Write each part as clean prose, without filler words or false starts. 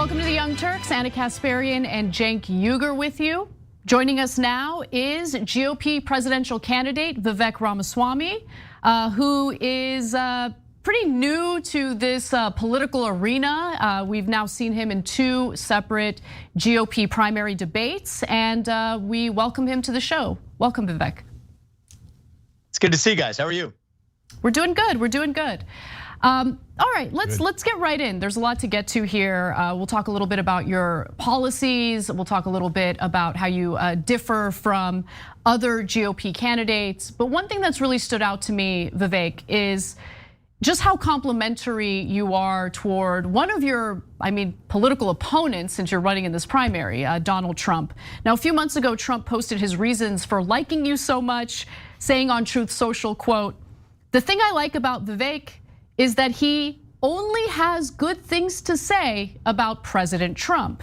welcome to the Young Turks. Ana Kasparian and Cenk Uygur with you. Joining us now is GOP presidential candidate Vivek Ramaswamy, who is pretty new to this political arena. We've now seen him in 2 separate GOP primary debates, and we welcome him to the show. Welcome, Vivek. It's good to see you guys. How are you? We're doing good. We're doing good. All right, let's get right in. There's a lot to get to here. We'll talk a little bit about your policies. We'll talk a little bit about how you differ from other GOP candidates. But one thing that's really stood out to me, Vivek, is just how complimentary you are toward one of your, political opponents since you're running in this primary, Donald Trump. Now, a few months ago, Trump posted his reasons for liking you so much, saying on Truth Social, quote, "The thing I like about Vivek is that he only has good things to say about President Trump."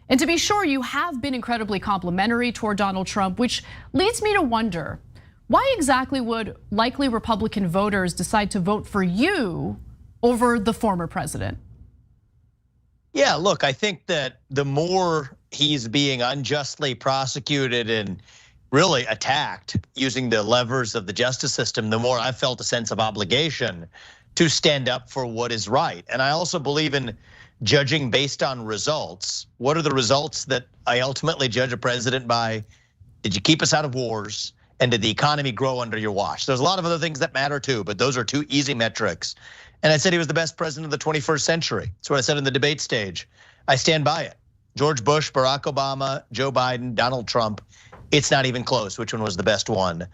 And to be sure, you have been incredibly complimentary toward Donald Trump, which leads me to wonder, why exactly would likely Republican voters decide to vote for you over the former president? Yeah, look, I think that the more he's being unjustly prosecuted and really attacked using the levers of the justice system, the more I felt a sense of obligation to stand up for what is right. And I also believe in judging based on results. What are the results that I ultimately judge a president by? Did you keep us out of wars? And did the economy grow under your watch? There's a lot of other things that matter too, but those are 2 easy metrics. And I said he was the best president of the 21st century. That's what I said in the debate stage. I stand by it. George Bush, Barack Obama, Joe Biden, Donald Trump. It's not even close which one was the best one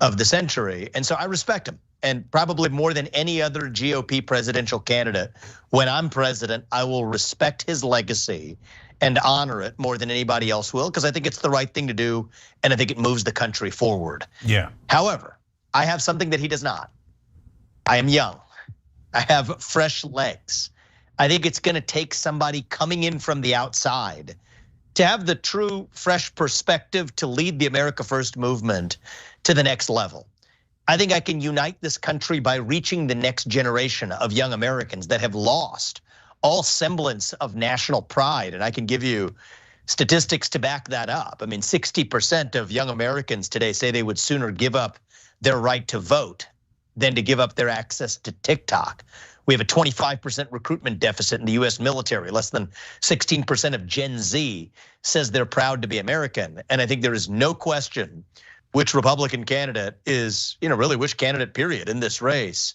of the century. And so I respect him. And probably more than any other GOP presidential candidate, when I'm president, I will respect his legacy and honor it more than anybody else will, because I think it's the right thing to do, and I think it moves the country forward. Yeah. However, I have something that he does not. I am young. I have fresh legs. I think it's gonna take somebody coming in from the outside to have the true fresh perspective to lead the America First movement to the next level. I think I can unite this country by reaching the next generation of young Americans that have lost all semblance of national pride. And I can give you statistics to back that up. 60% of young Americans today say they would sooner give up their right to vote than to give up their access to TikTok. We have a 25% recruitment deficit in the US military. Less than 16% of Gen Z says they're proud to be American. And I think there is no question which Republican candidate is, really which candidate period in this race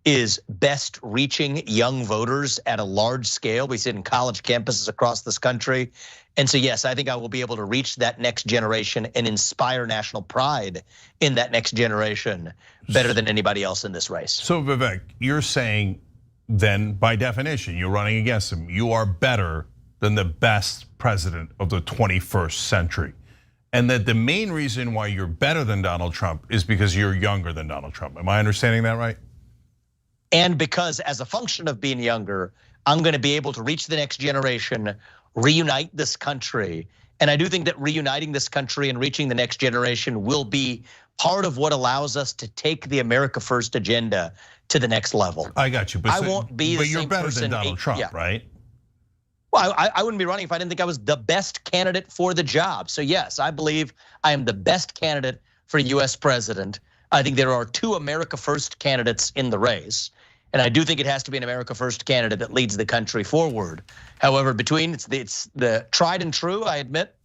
is best reaching young voters at a large scale. We see it in college campuses across this country. And so yes, I think I will be able to reach that next generation and inspire national pride in that next generation better than anybody else in this race. So Vivek, you're saying then by definition, you're running against him, you are better than the best president of the 21st century. And that the main reason why you're better than Donald Trump is because you're younger than Donald Trump. Am I understanding that right? And because as a function of being younger, I'm gonna be able to reach the next generation, reunite this country. And I do think that reuniting this country and reaching the next generation will be part of what allows us to take the America First agenda to the next level. I got you, but I won't be the you're same better person than Donald Trump, right? Well, I wouldn't be running if I didn't think I was the best candidate for the job. So yes, I believe I am the best candidate for US president. I think there are 2 America First candidates in the race. And I do think it has to be an America First candidate that leads the country forward. However, between it's the tried and true, I admit,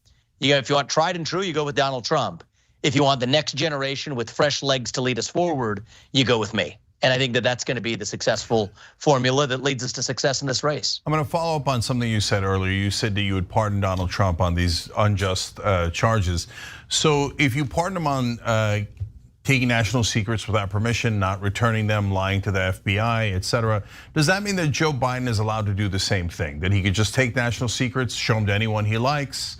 if you want tried and true, you go with Donald Trump. If you want the next generation with fresh legs to lead us forward, you go with me. And I think that that's gonna be the successful formula that leads us to success in this race. I'm gonna follow up on something you said earlier. You said that you would pardon Donald Trump on these unjust charges. So if you pardon him on taking national secrets without permission, not returning them, lying to the FBI, et cetera, does that mean that Joe Biden is allowed to do the same thing? That he could just take national secrets, show them to anyone he likes?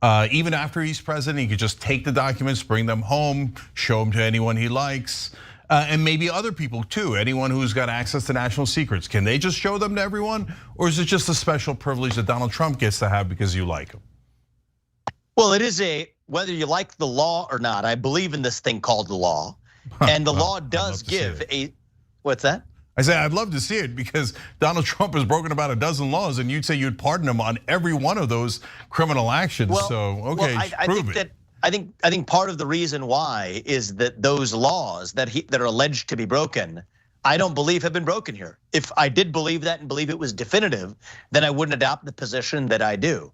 Even after he's president, he could just take the documents, bring them home, show them to anyone he likes? And maybe other people too, anyone who's got access to national secrets. Can they just show them to everyone? Or is it just a special privilege that Donald Trump gets to have because you like him? Well, it is whether you like the law or not, I believe in this thing called the law. And the law does give what's that? I say I'd love to see it because Donald Trump has broken about a dozen laws, and you'd say you'd pardon him on every one of those criminal actions. Well, so okay, prove it. I think part of the reason why is that those laws that are alleged to be broken, I don't believe have been broken here. If I did believe that and believe it was definitive, then I wouldn't adopt the position that I do.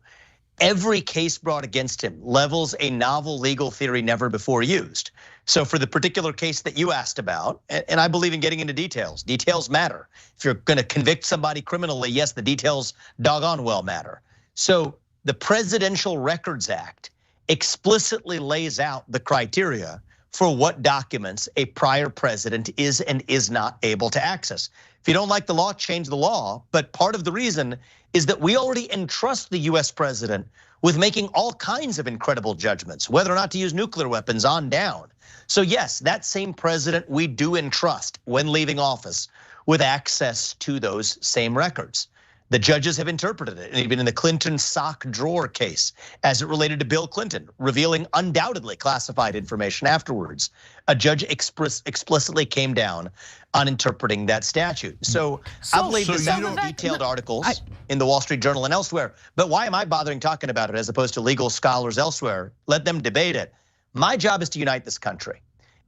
Every case brought against him levels a novel legal theory never before used. So for the particular case that you asked about, and I believe in getting into details, details matter. If you're gonna convict somebody criminally, yes, the details doggone well matter. So the Presidential Records Act explicitly lays out the criteria for what documents a prior president is and is not able to access. If you don't like the law, change the law. But part of the reason is that we already entrust the US president with making all kinds of incredible judgments, whether or not to use nuclear weapons on down. So yes, that same president we do entrust when leaving office with access to those same records. The judges have interpreted it, and even in the Clinton sock drawer case, as it related to Bill Clinton, revealing undoubtedly classified information afterwards, a judge explicitly came down on interpreting that statute. So I've laid this out in detailed articles in the Wall Street Journal and elsewhere, but why am I bothering talking about it as opposed to legal scholars elsewhere? Let them debate it. My job is to unite this country,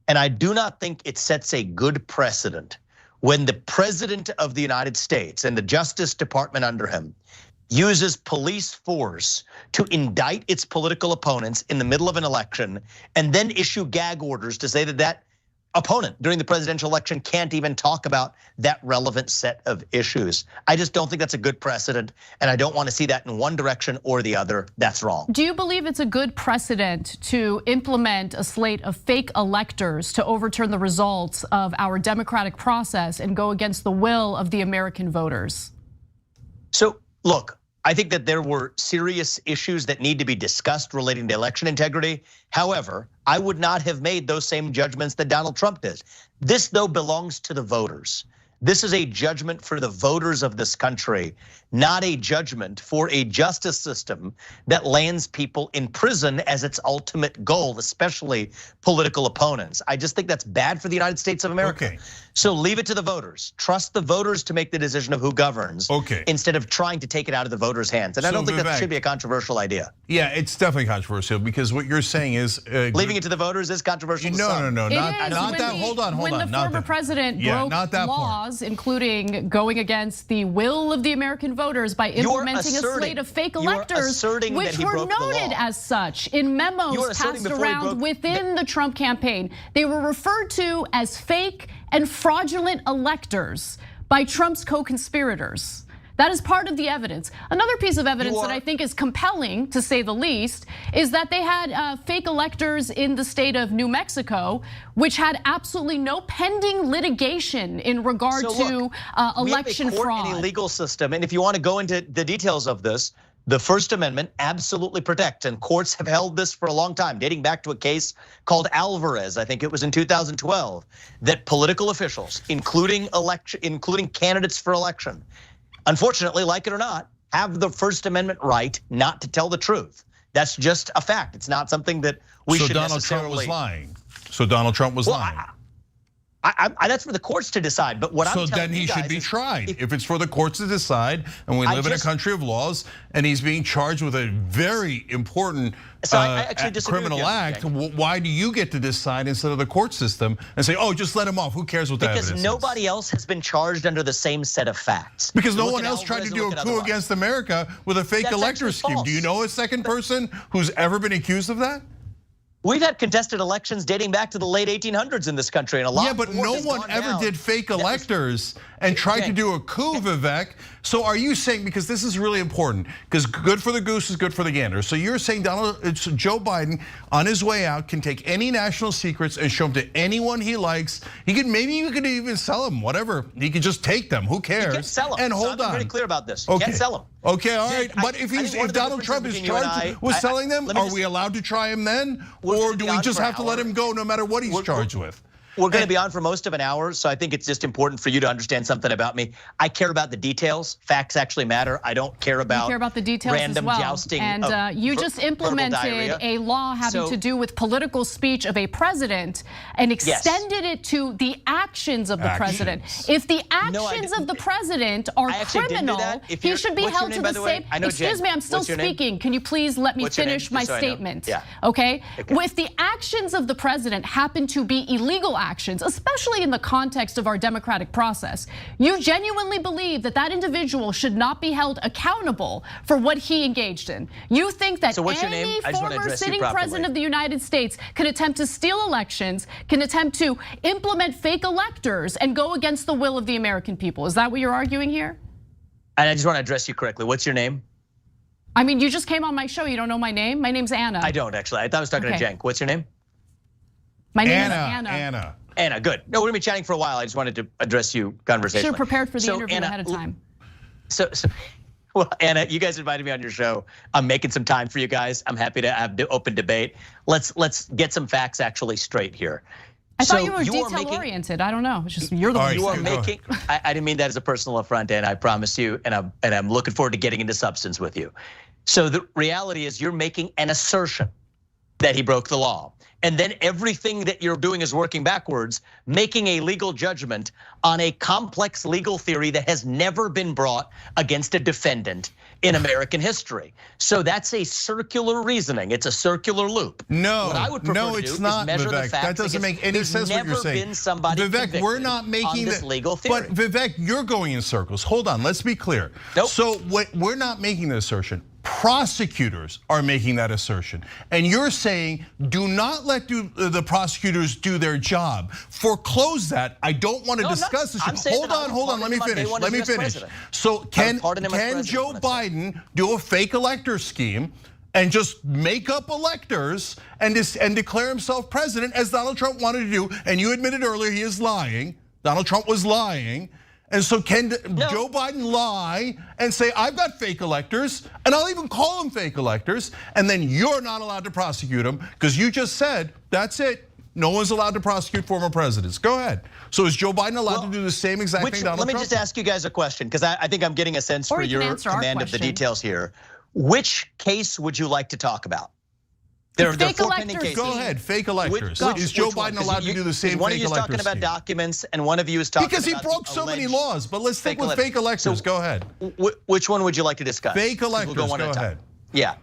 and I do not think it sets a good precedent when the president of the United States and the Justice Department under him uses police force to indict its political opponents in the middle of an election and then issue gag orders to say that that opponent during the presidential election can't even talk about that relevant set of issues. I just don't think that's a good precedent, and I don't want to see that in one direction or the other. That's wrong. Do you believe it's a good precedent to implement a slate of fake electors to overturn the results of our democratic process and go against the will of the American voters? So look, I think that there were serious issues that need to be discussed relating to election integrity. However, I would not have made those same judgments that Donald Trump did. This, though, belongs to the voters. This is a judgment for the voters of this country, not a judgment for a justice system that lands people in prison as its ultimate goal, especially political opponents. I just think that's bad for the United States of America. Okay. So leave it to the voters. Trust the voters to make the decision of who governs, instead of trying to take it out of the voters' hands. And I don't think that should be a controversial idea. Yeah, it's definitely controversial because what you're saying is leaving it to the voters is controversial. No, not that. Hold on. When the former president broke laws, including going against the will of the American voters by implementing a slate of fake electors, which were noted as such in memos passed around within the Trump campaign. They were referred to as fake and fraudulent electors by Trump's co-conspirators. That is part of the evidence. Another piece of evidence that I think is compelling, to say the least, is that they had fake electors in the state of New Mexico, which had absolutely no pending litigation in regard to election fraud. We have a court and a legal system, and if you want to go into the details of this, the First Amendment absolutely protects, and courts have held this for a long time, dating back to a case called Alvarez, I think it was in 2012, that political officials, including candidates for election, unfortunately, like it or not, have the First Amendment right not to tell the truth. That's just a fact. It's not something that we should necessarily. So Donald Trump was lying. So Donald Trump was lying. That's for the courts to decide, but what I'm telling you guys is— So then he should be tried. If it's for the courts to decide, and we live in a country of laws, and he's being charged with a very important criminal act, why do you get to decide instead of the court system and say, oh, just let him off, who cares what the evidence is? Because nobody else has been charged under the same set of facts. Because no one else tried to do a coup against America with a fake elector scheme. Do you know a second person who's ever been accused of that? We've had contested elections dating back to the late 1800s in this country, and a lot. Yeah, but no one ever did fake electors and tried to do a coup, Vivek. So are you saying, because this is really important, because good for the goose is good for the gander. So you're saying Joe Biden on his way out can take any national secrets and show them to anyone he likes. Maybe you could even sell them, whatever. He could just take them. Who cares? He can sell them. And hold on. I'm pretty clear about this. You can't sell them. Okay, all right. But if Donald Trump is charged with selling them, are we allowed to try him then? Or do we just have to let him go no matter what he's charged with? we're going to be on for most of an hour, so I think it's just important for you to understand something about me. I care about the details. Facts actually matter. I don't care about the details random as well. jousting. And you just implemented a law having to do with political speech of a president and extended it to the actions of the president. If the actions of the president are criminal, he should be held to the same. Excuse me, I'm still speaking. Can you please let me finish my statement? Okay. If the actions of the president happen to be illegal actions, especially in the context of our democratic process, you genuinely believe that that individual should not be held accountable for what he engaged in. You think that any former sitting president of the United States can attempt to steal elections, can attempt to implement fake electors and go against the will of the American people. Is that what you're arguing here? And I just want to address you correctly. What's your name? I mean, you just came on my show. You don't know my name? My name's Ana. I don't actually. I thought I was talking to Cenk. What's your name? My name is Ana. Ana, good. No, we're gonna be chatting for a while. I just wanted to address you conversationally. Should have prepared for the interview ahead of time. Well, Ana, you guys invited me on your show. I'm making some time for you guys. I'm happy to have the open debate. Let's get some facts actually straight here. I thought you were detail oriented. I don't know. It's just you're the one. You are making. I didn't mean that as a personal affront, Ana. I promise you, and I'm looking forward to getting into substance with you. So the reality is, you're making an assertion that he broke the law. And then everything that you're doing is working backwards, making a legal judgment on a complex legal theory that has never been brought against a defendant in American history. So that's a circular reasoning. It's a circular loop. No, what I would prefer to it's do not, is measure Vivek. the facts. That doesn't make any sense what you're saying. There's never been somebody Vivek, we're not making this legal theory. But Vivek, you're going in circles. Hold on, let's be clear. Nope. So we're not making the assertion. Prosecutors are making that assertion. And you're saying, do not let the prosecutors do their job. Foreclose that. I don't want to discuss this. Hold on, let me finish. So can Joe Biden do a fake elector scheme and just make up electors and declare himself president as Donald Trump wanted to do? And you admitted earlier he is lying. Donald Trump was lying. And so can Joe Biden lie and say, I've got fake electors, and I'll even call them fake electors, and then you're not allowed to prosecute them because you just said, that's it. No one's allowed to prosecute former presidents. Go ahead. So is Joe Biden allowed to do the same exact thing Donald Trump? Let me just ask you guys a question, because I think I'm getting a sense for your command of the details here. Which case would you like to talk about? There are four pending cases. Go ahead, fake electors. Is Joe Biden allowed to do the same fake electors? One of you is talking about documents, and one of you is talking about because he broke so many laws. But let's stick with fake electors. Go ahead. Which one would you like to discuss? Fake electors. Go ahead. Yeah.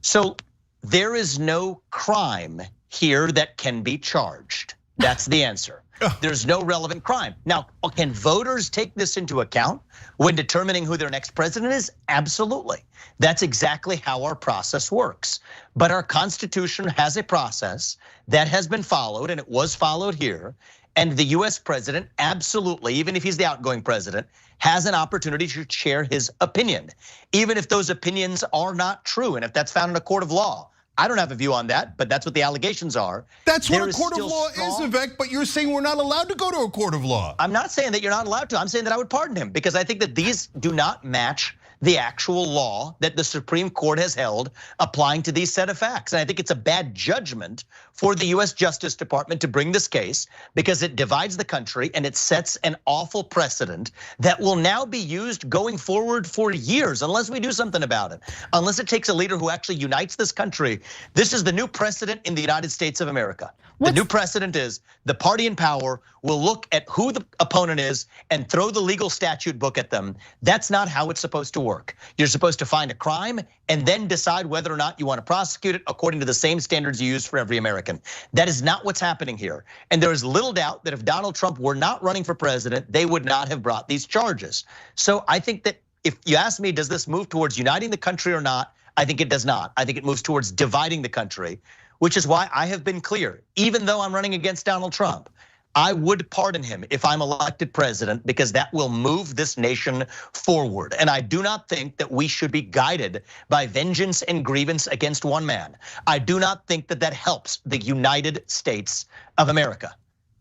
So there is no crime here that can be charged. That's the answer. There's no relevant crime. Now, can voters take this into account when determining who their next president is? Absolutely. That's exactly how our process works. But our Constitution has a process that has been followed, and it was followed here. And the US president absolutely, even if he's the outgoing president, has an opportunity to share his opinion, even if those opinions are not true, and if that's found in a court of law. I don't have a view on that, but that's what the allegations are. That's what a court of law is, Vivek, but you're saying we're not allowed to go to a court of law. I'm not saying that you're not allowed to. I'm saying that I would pardon him because I think that these do not match the actual law that the Supreme Court has held applying to these set of facts. And I think it's a bad judgment for the US Justice Department to bring this case because it divides the country and it sets an awful precedent that will now be used going forward for years unless we do something about it. Unless it takes a leader who actually unites this country. This is the new precedent in the United States of America. The new precedent is the party in power will look at who the opponent is and throw the legal statute book at them. That's not how it's supposed to work. You're supposed to find a crime and then decide whether or not you want to prosecute it according to the same standards you use for every American. That is not what's happening here. And there is little doubt that if Donald Trump were not running for president, they would not have brought these charges. So I think that if you ask me, does this move towards uniting the country or not? I think it does not. I think it moves towards dividing the country, which is why I have been clear, even though I'm running against Donald Trump, I would pardon him if I'm elected president because that will move this nation forward. And I do not think that we should be guided by vengeance and grievance against one man. I do not think that that helps the United States of America.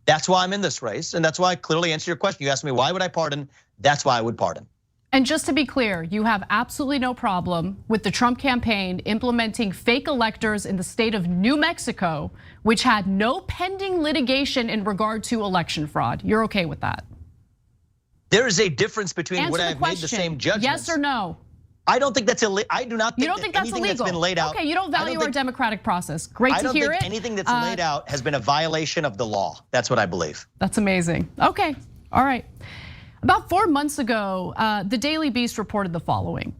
That's why I'm in this race. And that's why I clearly answer your question. You asked me, why would I pardon? That's why I would pardon. And just to be clear, you have absolutely no problem with the Trump campaign implementing fake electors in the state of New Mexico, which had no pending litigation in regard to election fraud. You're okay with that? There is a difference between Answer what the I've made the same judgments. Yes or no? I don't think that's illegal. I do not think, you don't think that's anything illegal. That's been laid out. Okay, you don't value our democratic process. Great to hear it. I don't think anything that's laid out has been a violation of the law. That's what I believe. That's amazing. Okay, all right. About 4 months ago, the Daily Beast reported the following.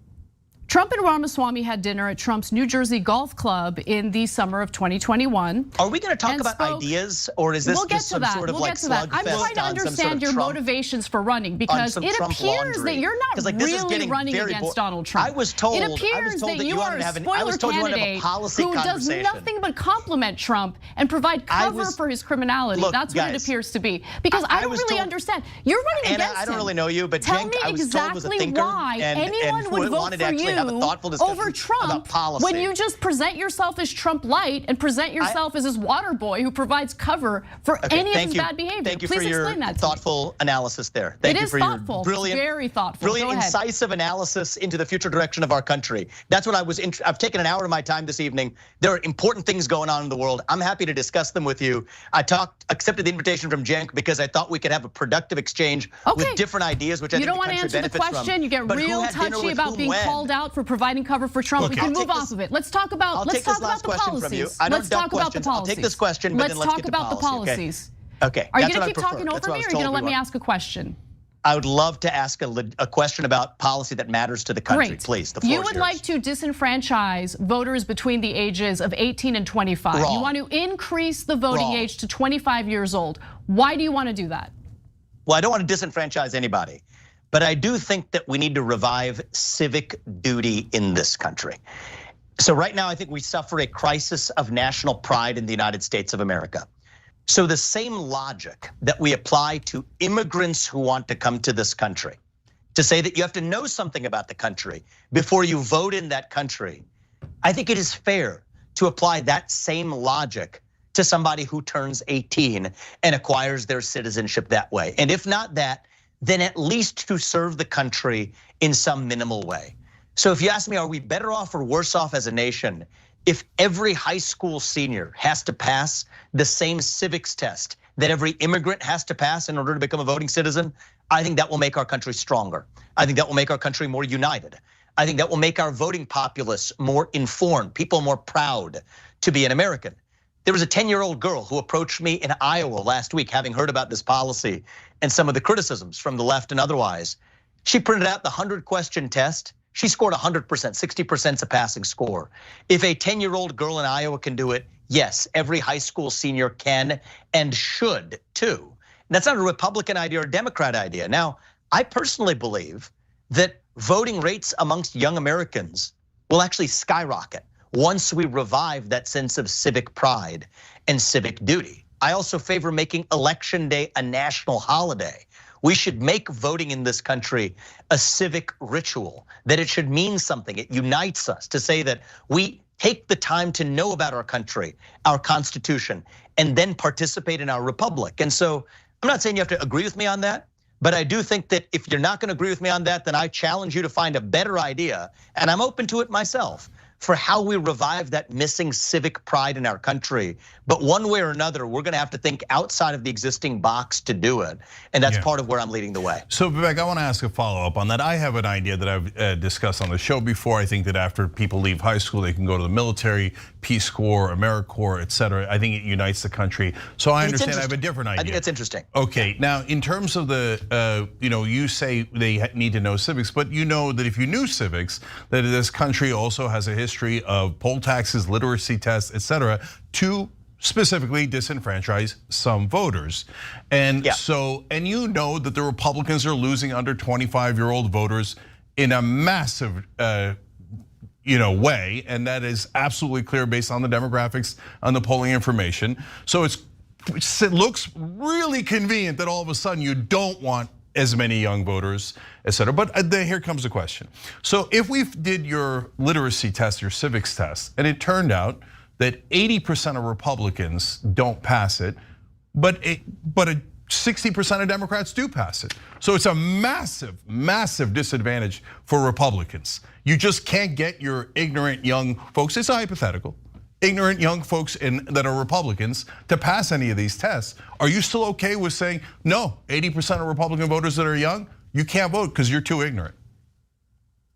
Trump and Ramaswamy had dinner at Trump's New Jersey golf club in the summer of 2021. Are we going to talk about ideas, or is this just some sort of like slugfest? I'm trying to understand your motivations for running, because it appears that you're not really running against Donald Trump. I was told it appears that you are a spoiler candidate who does nothing but compliment Trump and provide cover for his criminality. That's what it appears to be. Because I don't really understand. You're running against him. I don't really know you, but tell me exactly why anyone would vote for you over Trump when you just present yourself as Trump light and present yourself as his water boy who provides cover for any of his bad behavior. Thank you for your thoughtful analysis there. Thank you for your brilliant, very thoughtful, brilliant, incisive analysis into the future direction of our country. That's what I've taken an hour of my time this evening. There are important things going on in the world. I'm happy to discuss them with you. Accepted the invitation from Cenk because I thought we could have a productive exchange with different ideas, which I think the country benefits from. You don't want to answer the question. You get real touchy about being called out for providing cover for Trump. We can move off of it. Let's talk about the policies. Let's talk about the policies. I'll take this question, but then let's talk about the policies. Okay. Are you going to keep talking over me, or are you going to let me ask a question? I would love to ask a question about policy that matters to the country, please. The floor is yours. You would like to disenfranchise voters between the ages of 18 and 25. You want to increase the voting age to 25 years old. Why do you want to do that? Well, I don't want to disenfranchise anybody. But I do think that we need to revive civic duty in this country. So right now, I think we suffer a crisis of national pride in the United States of America. So the same logic that we apply to immigrants who want to come to this country, to say that you have to know something about the country before you vote in that country, I think it is fair to apply that same logic to somebody who turns 18 and acquires their citizenship that way. And if not that, then at least to serve the country in some minimal way. So if you ask me, are we better off or worse off as a nation if every high school senior has to pass the same civics test that every immigrant has to pass in order to become a voting citizen? I think that will make our country stronger. I think that will make our country more united. I think that will make our voting populace more informed, people more proud to be an American. There was a 10-year-old girl who approached me in Iowa last week, having heard about this policy and some of the criticisms from the left and otherwise. She printed out the 100-question test. She scored 100%, 60% is a passing score. If a 10-year-old girl in Iowa can do it, yes, every high school senior can and should too. And that's not a Republican idea or a Democrat idea. Now, I personally believe that voting rates amongst young Americans will actually skyrocket once we revive that sense of civic pride and civic duty. I also favor making Election Day a national holiday. We should make voting in this country a civic ritual, that it should mean something. It unites us to say that we take the time to know about our country, our Constitution, and then participate in our republic. And so I'm not saying you have to agree with me on that, but I do think that if you're not going to agree with me on that, then I challenge you to find a better idea, and I'm open to it myself, for how we revive that missing civic pride in our country. But one way or another, we're gonna have to think outside of the existing box to do it. And that's part of where I'm leading the way. So Vivek, I wanna ask a follow-up on that. I have an idea that I've discussed on the show before. I think that after people leave high school, they can go to the military, Peace Corps, AmeriCorps, et cetera. I think it unites the country. So I understand I have a different idea. I think that's interesting. Okay, now in terms of the, you say they need to know civics, but you know that if you knew civics, that this country also has a history of poll taxes, literacy tests, et cetera, to specifically disenfranchise some voters. And so, and you know that the Republicans are losing under 25-year-old voters in a massive way, and that is absolutely clear based on the demographics, on the polling information. So it looks really convenient that all of a sudden you don't want as many young voters, et cetera. But here comes the question. So if we did your literacy test, your civics test, and it turned out that 80% of Republicans don't pass it, but a 60% of Democrats do pass it. So it's a massive, massive disadvantage for Republicans. You just can't get your ignorant young folks, it's a hypothetical, ignorant young folks that are Republicans to pass any of these tests. Are you still okay with saying, no, 80% of Republican voters that are young, you can't vote because you're too ignorant?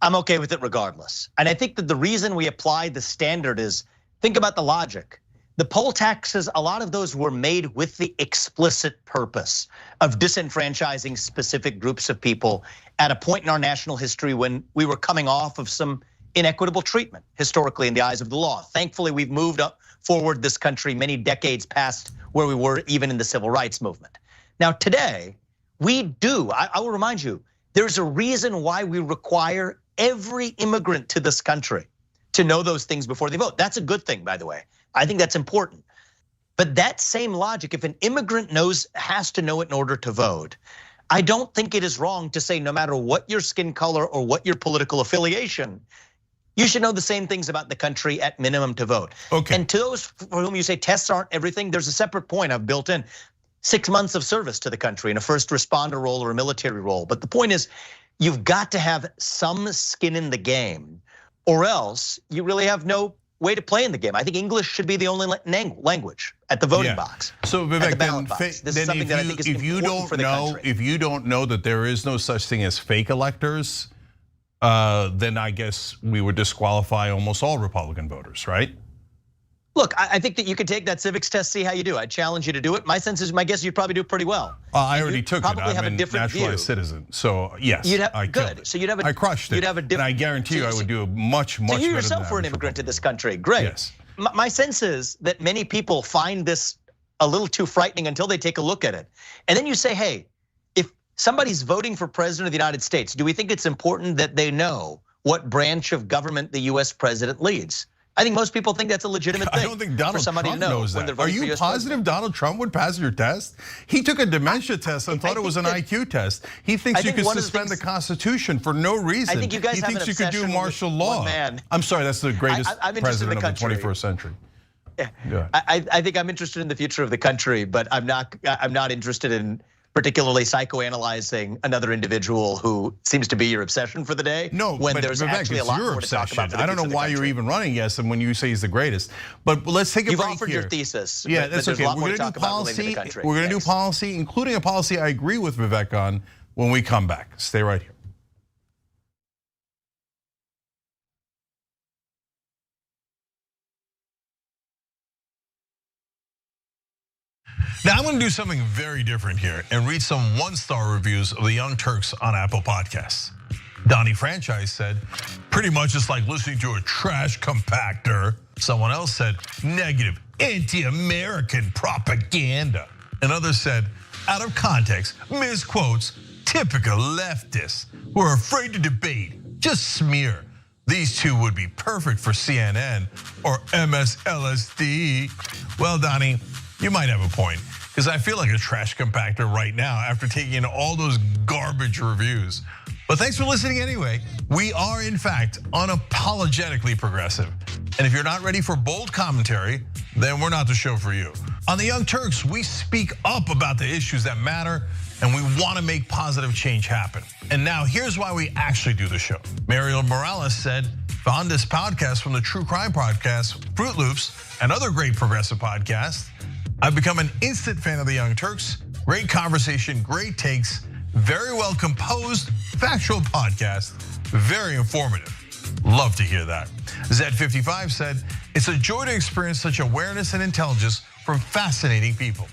I'm okay with it regardless. And I think that the reason we apply the standard is, think about the logic. The poll taxes, a lot of those were made with the explicit purpose of disenfranchising specific groups of people at a point in our national history when we were coming off of some inequitable treatment historically in the eyes of the law. Thankfully, we've moved up forward this country many decades past where we were even in the civil rights movement. Now today, I will remind you, there's a reason why we require every immigrant to this country to know those things before they vote. That's a good thing, by the way. I think that's important. But that same logic, if an immigrant has to know it in order to vote, I don't think it is wrong to say no matter what your skin color or what your political affiliation, you should know the same things about the country at minimum to vote. Okay. And to those for whom you say tests aren't everything, there's a separate point I've built in. 6 months of service to the country in a first responder role or a military role. But the point is, you've got to have some skin in the game, or else you really have no way to play in the game. I think English should be the only language at the voting box. So Vivek, if you don't know that there is no such thing as fake electors, then I guess we would disqualify almost all Republican voters, right? Look, I think that you could take that civics test, see how you do. I challenge you to do it. My guess you'd probably do pretty well. I already took it. I'm a naturalized citizen, so yes, I good. So you'd have I crushed it. You'd have a different. And I guarantee you, I would do much better. So you yourself were an immigrant to this country. Great. Yes. My sense is that many people find this a little too frightening until they take a look at it, and then you say, hey, if somebody's voting for president of the United States, do we think it's important that they know what branch of government the U.S. president leads? I think most people think that's a legitimate thing. I don't think Donald Trump knows that. Are you positive Donald Trump would pass your test? He took a dementia test and thought it was an IQ test. He thinks you could suspend the Constitution for no reason. I think you guys he have thinks an you could do martial law. I'm sorry, that's the greatest president of the 21st century. Yeah. I think I'm interested in the future of the country, but I'm not interested in particularly psychoanalyzing another individual who seems to be your obsession for the day. No, when but there's Vivek, actually a lot more to talk about. I don't know why you're even running yes, and when you say he's the greatest. But let's take a break here. You've offered your thesis. Yeah, that's okay. We're gonna do policy. We're gonna do policy, including a policy I agree with Vivek on when we come back. Stay right here. Now I'm gonna do something very different here and read some one-star reviews of the Young Turks on Apple Podcasts. Donnie Franchise said, pretty much it's like listening to a trash compactor. Someone else said, negative, anti-American propaganda. And others said, out of context, misquotes, typical leftists who are afraid to debate, just smear. These two would be perfect for CNN or MSLSD. Well, Donnie, you might have a point, because I feel like a trash compactor right now after taking in all those garbage reviews. But thanks for listening anyway. We are, in fact, unapologetically progressive. And if you're not ready for bold commentary, then we're not the show for you. On the Young Turks, we speak up about the issues that matter, and we want to make positive change happen. And now here's why we actually do the show. Mariel Morales said, found this podcast from the True Crime Podcast, Fruit Loops, and other great progressive podcasts. I've become an instant fan of the Young Turks. Great conversation, great takes, very well composed, factual podcast, very informative. Love to hear that. Z55 said, it's a joy to experience such awareness and intelligence from fascinating people.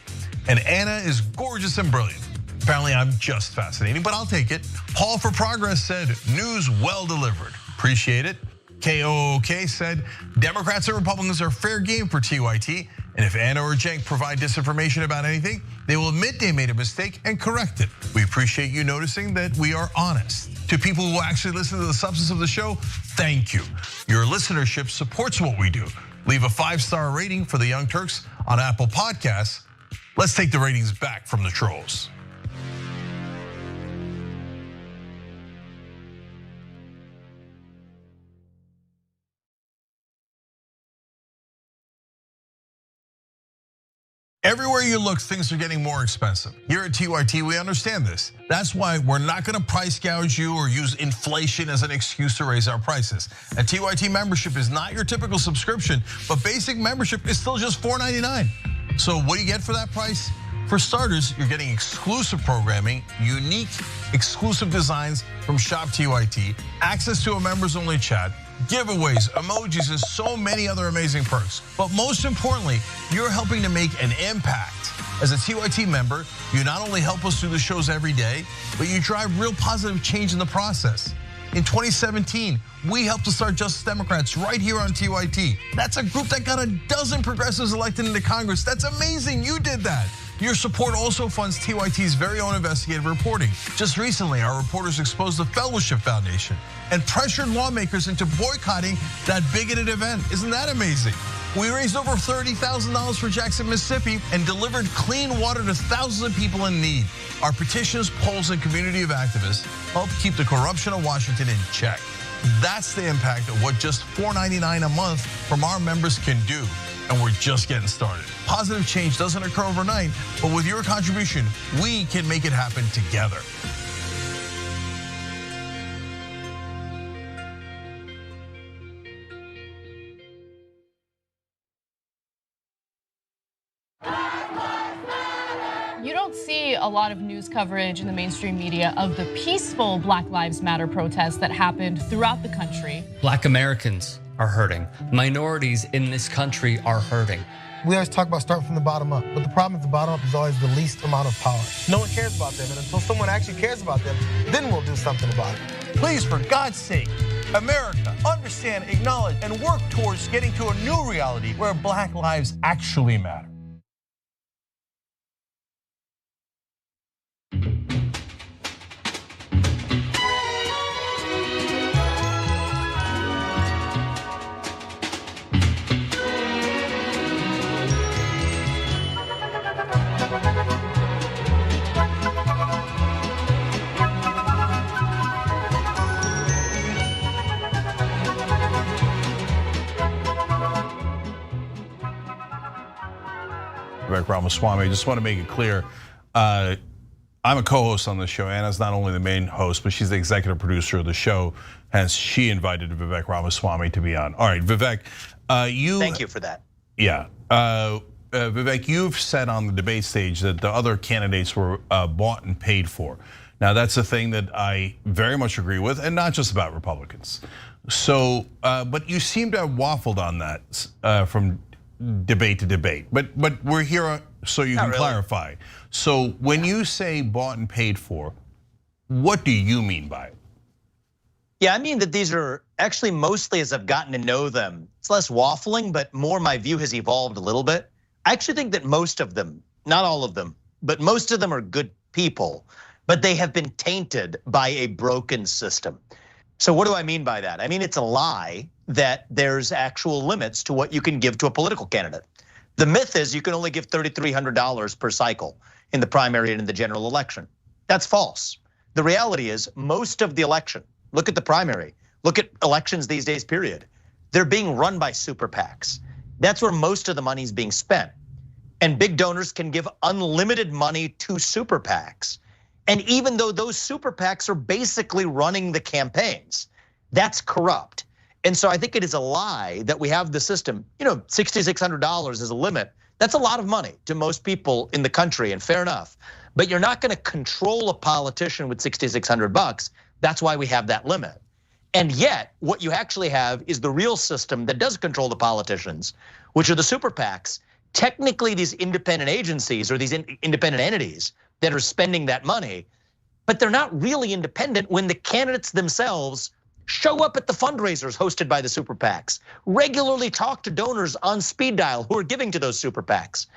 And Anna is gorgeous and brilliant. Apparently I'm just fascinating, but I'll take it. Paul for Progress said, news well delivered. Appreciate it. KOOK said, Democrats and Republicans are fair game for TYT. And if Anna or Cenk provide disinformation about anything, they will admit they made a mistake and correct it. We appreciate you noticing that we are honest. To people who actually listen to the substance of the show, thank you. Your listenership supports what we do. Leave a 5-star rating for the Young Turks on Apple Podcasts. Let's take the ratings back from the trolls. Everywhere you look, things are getting more expensive. Here at TYT, we understand this. That's why we're not gonna price gouge you or use inflation as an excuse to raise our prices. A TYT membership is not your typical subscription, but basic membership is still just $4.99. So what do you get for that price? For starters, you're getting exclusive programming, unique exclusive designs from Shop TYT, access to a members only chat, giveaways, emojis, and so many other amazing perks. But most importantly, you're helping to make an impact. As a TYT member, you not only help us do the shows every day, but you drive real positive change in the process. In 2017, we helped to start Justice Democrats right here on TYT. That's a group that got a dozen progressives elected into Congress. That's amazing, you did that. Your support also funds TYT's very own investigative reporting. Just recently, our reporters exposed the Fellowship Foundation and pressured lawmakers into boycotting that bigoted event. Isn't that amazing? We raised over $30,000 for Jackson, Mississippi, and delivered clean water to thousands of people in need. Our petitions, polls, and community of activists help keep the corruption of Washington in check. That's the impact of what just $4.99 a month from our members can do. And we're just getting started. Positive change doesn't occur overnight, but with your contribution, we can make it happen together. You don't see a lot of news coverage in the mainstream media of the peaceful Black Lives Matter protests that happened throughout the country. Black Americans are hurting. Minorities in this country are hurting. We always talk about starting from the bottom up, but the problem is the bottom up is always the least amount of power. No one cares about them, and until someone actually cares about them, then we'll do something about it. Please, for God's sake, America, understand, acknowledge, and work towards getting to a new reality where Black lives actually matter. Vivek Ramaswamy, I just want to make it clear, I'm a co-host on the show. Anna's not only the main host, but she's the executive producer of the show, as she invited Vivek Ramaswamy to be on. All right, Vivek, Thank you for that. Yeah, Vivek, you've said on the debate stage that the other candidates were bought and paid for. Now that's a thing that I very much agree with, and not just about Republicans. So, but you seem to have waffled on that from debate to debate, but we're here so you can clarify. So when you say bought and paid for, what do you mean by it? Yeah, I mean that these are actually mostly, as I've gotten to know them, it's less waffling, but more my view has evolved a little bit. I actually think that most of them, not all of them, but most of them are good people, but they have been tainted by a broken system. So what do I mean by that? I mean, it's a lie that there's actual limits to what you can give to a political candidate. The myth is you can only give $3,300 per cycle in the primary and in the general election. That's false. The reality is most of the election, look at the primary, look at elections these days, period. They're being run by super PACs. That's where most of the money is being spent. And big donors can give unlimited money to super PACs. And even though those super PACs are basically running the campaigns, that's corrupt. And so I think it is a lie that we have the system, $6,600 is a limit. That's a lot of money to most people in the country, and fair enough. But you're not gonna control a politician with $6,600. That's why we have that limit. And yet, what you actually have is the real system that does control the politicians, which are the super PACs. Technically, these independent agencies or these independent entities that are spending that money, but they're not really independent when the candidates themselves show up at the fundraisers hosted by the super PACs, regularly talk to donors on speed dial who are giving to those super PACs,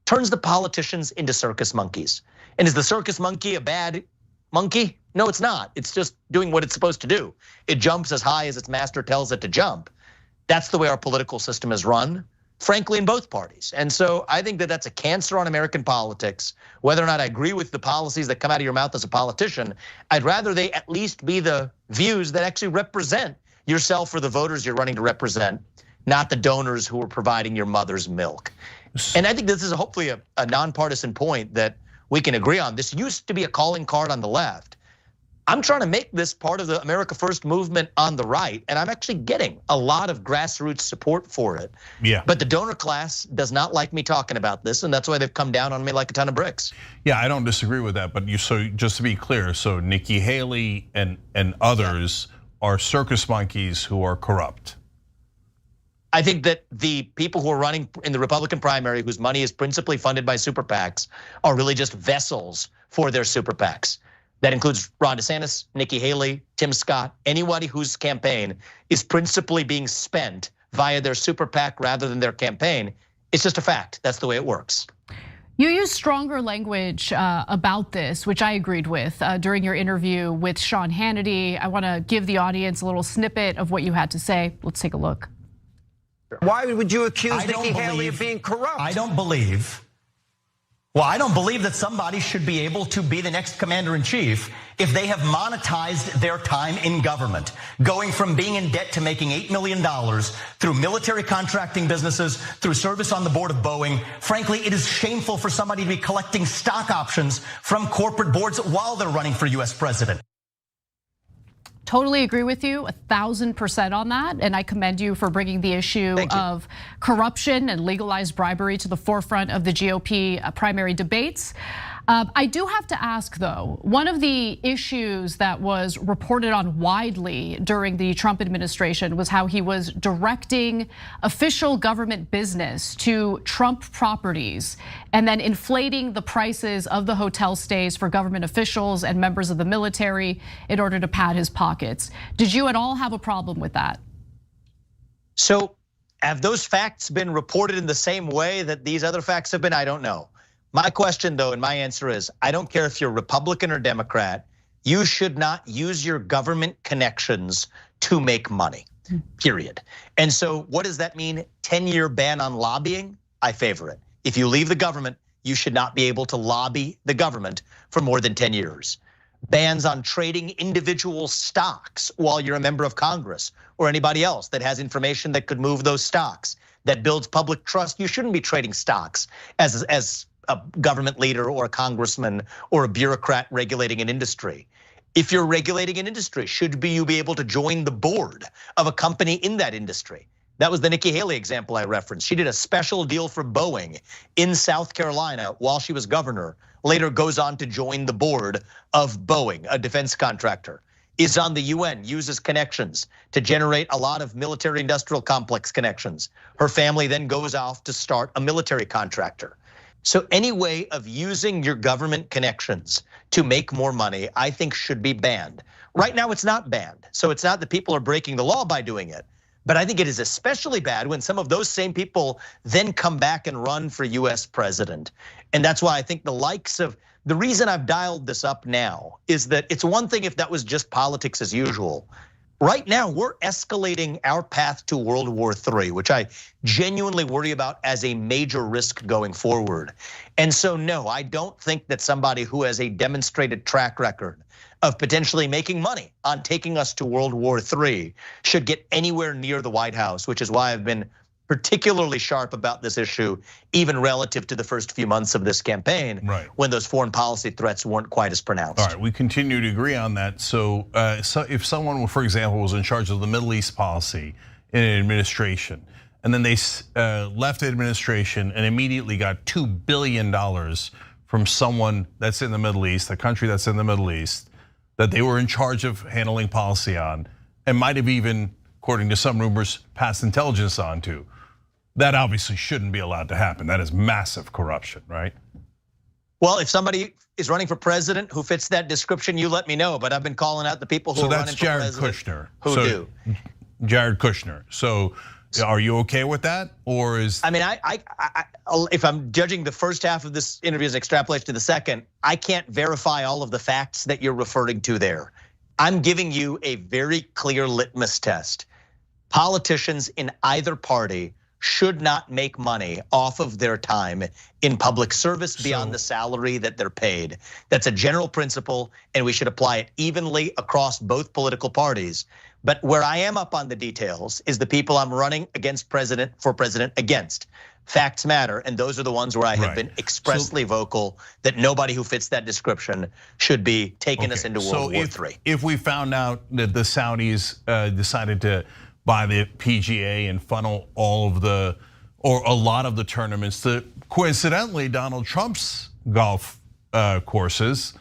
turns the politicians into circus monkeys. And is the circus monkey a bad monkey? No, it's not. It's just doing what it's supposed to do. It jumps as high as its master tells it to jump. That's the way our political system is run, frankly, in both parties. And so I think that that's a cancer on American politics. Whether or not I agree with the policies that come out of your mouth as a politician, I'd rather they at least be the views that actually represent yourself or the voters you're running to represent, not the donors who are providing your mother's milk. And I think this is hopefully a nonpartisan point that we can agree on. This used to be a calling card on the left. I'm trying to make this part of the America First movement on the right, and I'm actually getting a lot of grassroots support for it. Yeah. But the donor class does not like me talking about this, and that's why they've come down on me like a ton of bricks. Yeah, I don't disagree with that, but so just to be clear, so Nikki Haley and others are circus monkeys who are corrupt. I think that the people who are running in the Republican primary, whose money is principally funded by super PACs, are really just vessels for their super PACs. That includes Ron DeSantis, Nikki Haley, Tim Scott, anybody whose campaign is principally being spent via their super PAC rather than their campaign. It's just a fact. That's the way it works. You used stronger language about this, which I agreed with during your interview with Sean Hannity. I want to give the audience a little snippet of what you had to say. Let's take a look. Why would you accuse Nikki Haley of being corrupt? I don't believe that somebody should be able to be the next commander-in-chief if they have monetized their time in government, going from being in debt to making $8 million through military contracting businesses, through service on the board of Boeing. Frankly, it is shameful for somebody to be collecting stock options from corporate boards while they're running for US president. Totally agree with you 1,000% on that. And I commend you for bringing the issue of corruption and legalized bribery to the forefront of the GOP primary debates. I do have to ask though, one of the issues that was reported on widely during the Trump administration was how he was directing official government business to Trump properties and then inflating the prices of the hotel stays for government officials and members of the military in order to pad his pockets. Did you at all have a problem with that? So have those facts been reported in the same way that these other facts have been? I don't know. My question though, and my answer is, I don't care if you're Republican or Democrat, you should not use your government connections to make money, period. And so what does that mean? 10-year ban on lobbying? I favor it. If you leave the government, you should not be able to lobby the government for more than 10 years. Bans on trading individual stocks while you're a member of Congress or anybody else that has information that could move those stocks, that builds public trust. You shouldn't be trading stocks as a government leader or a congressman or a bureaucrat regulating an industry. If you're regulating an industry, should you be able to join the board of a company in that industry? That was the Nikki Haley example I referenced. She did a special deal for Boeing in South Carolina while she was governor, later goes on to join the board of Boeing, a defense contractor, is on the UN, uses connections to generate a lot of military industrial complex connections. Her family then goes off to start a military contractor. So any way of using your government connections to make more money, I think should be banned. Right now it's not banned. So it's not that people are breaking the law by doing it. But I think it is especially bad when some of those same people then come back and run for US president. And that's why I think the reason I've dialed this up now is that it's one thing if that was just politics as usual. Right now, we're escalating our path to World War III, which I genuinely worry about as a major risk going forward. And so, no, I don't think that somebody who has a demonstrated track record of potentially making money on taking us to World War III should get anywhere near the White House, which is why I've been particularly sharp about this issue, even relative to the first few months of this campaign, when those foreign policy threats weren't quite as pronounced. All right, we continue to agree on that. So if someone, for example, was in charge of the Middle East policy in an administration, and then they left the administration and immediately got $2 billion from someone that's in the Middle East, a country that's in the Middle East, that they were in charge of handling policy on, and might have even, according to some rumors, passed intelligence on to. That obviously shouldn't be allowed to happen. That is massive corruption, right? Well, if somebody is running for president who fits that description, you let me know. But I've been calling out the people who are running for president. So that's Jared Kushner. Who do? Jared Kushner. So are you okay with that, or is? I mean, if I'm judging the first half of this interview as extrapolation to the second, I can't verify all of the facts that you're referring to there. I'm giving you a very clear litmus test. Politicians in either party should not make money off of their time in public service beyond the salary that they're paid. That's a general principle, and we should apply it evenly across both political parties. But where I am up on the details is the people I'm running for president against. Facts matter, and those are the ones where I have been expressly vocal that nobody who fits that description should be taking us into World War III. If we found out that the Saudis decided to buy the PGA and funnel all of or a lot of the tournaments to coincidentally Donald Trump's golf courses,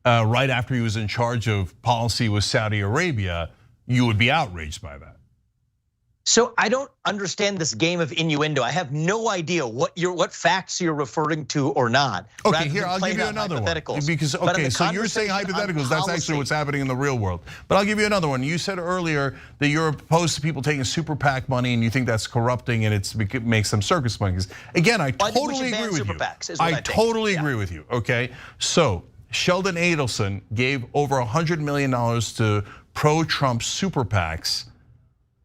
right after he was in charge of policy with Saudi Arabia, you would be outraged by that. So I don't understand this game of innuendo. I have no idea what facts you're referring to or not. Okay, here, I'll give you another one. Because, okay, so you're saying hypotheticals, that's actually what's happening in the real world. But I'll give you another one. You said earlier that you're opposed to people taking super PAC money and you think that's corrupting and it makes them circus monkeys. Again, I totally agree with you. I totally agree with you, okay? So Sheldon Adelson gave over $100 million to pro-Trump super PACs,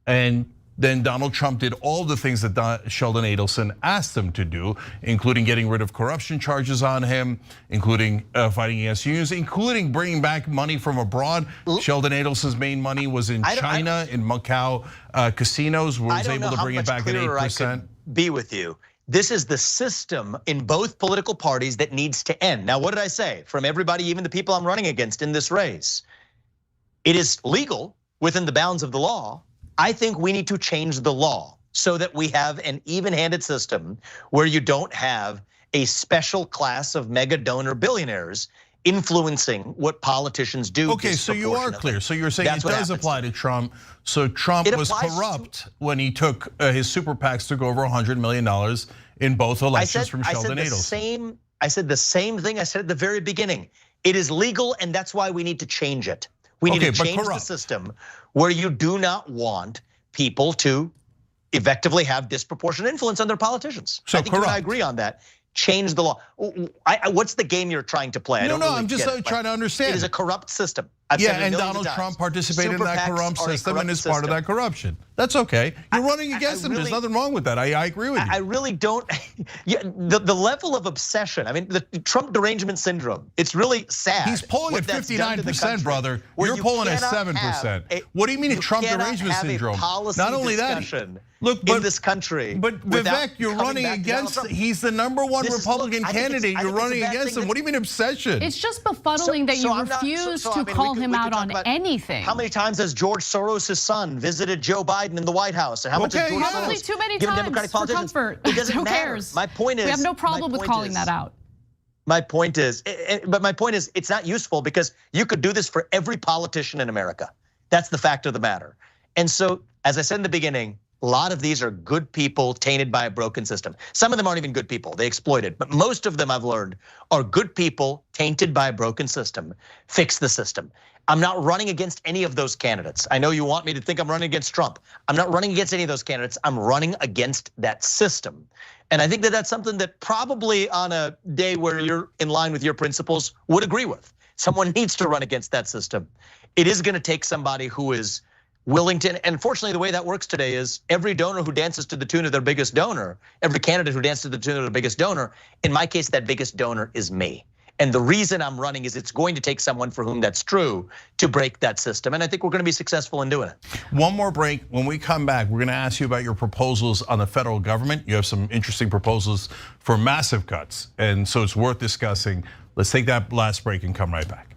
and then Donald Trump did all the things that Sheldon Adelson asked him to do, including getting rid of corruption charges on him, including fighting against unions, including bringing back money from abroad. Sheldon Adelson's main money was in China, in Macau casinos, where he was able to bring it back at 8%. Be with you. This is the system in both political parties that needs to end. Now, what did I say? From everybody, even the people I'm running against in this race, it is legal within the bounds of the law. I think we need to change the law so that we have an even-handed system where you don't have a special class of mega donor billionaires influencing what politicians do. Okay, so you are clear. So you're saying it does apply to Trump. So Trump was corrupt when he took his super PACs, took over $100 million in both elections from Sheldon Adelson. I said the same thing I said at the very beginning. It is legal, and that's why we need to change it. We need to change the system where you do not want people to effectively have disproportionate influence on their politicians. So I think you and I agree on that. Change the law. What's the game you're trying to play? I'm just trying to understand. It is a corrupt system. Yeah, and Donald Trump participated in that corrupt system and is part of that corruption. That's okay. You're running against him. There's nothing wrong with that. I agree with you. I really don't. The level of obsession. I mean, the Trump derangement syndrome. It's really sad. He's polling at 59%, brother. You're polling at 7%. What do you mean a Trump derangement syndrome? Not only that. Look, in this country, but Vivek, you're running against. He's the #1 Republican candidate. You're running against him. What do you mean obsession? It's just befuddling that you refuse to call him out on anything. How many times has George Soros' son visited Joe Biden in the White House? And how much has George Probably Soros too many given times Democratic for politicians? comfort. It doesn't Who matter. cares? My point is, we have no problem with calling that out. My point is, it's not useful because you could do this for every politician in America. That's the fact of the matter. And so, as I said in the beginning, a lot of these are good people tainted by a broken system. Some of them aren't even good people, they exploit it. But most of them, I've learned, are good people tainted by a broken system. Fix the system. I'm not running against any of those candidates. I know you want me to think I'm running against Trump. I'm not running against any of those candidates. I'm running against that system. And I think that that's something that probably on a day where you're in line with your principles would agree with. Someone needs to run against that system. It is gonna take somebody who is willing to, and unfortunately the way that works today is every donor who dances to the tune of their biggest donor, every candidate who dances to the tune of their biggest donor, in my case, that biggest donor is me. And the reason I'm running is it's going to take someone for whom that's true to break that system. And I think we're gonna be successful in doing it. One more break. When we come back, we're gonna ask you about your proposals on the federal government. You have some interesting proposals for massive cuts. And so it's worth discussing. Let's take that last break and come right back.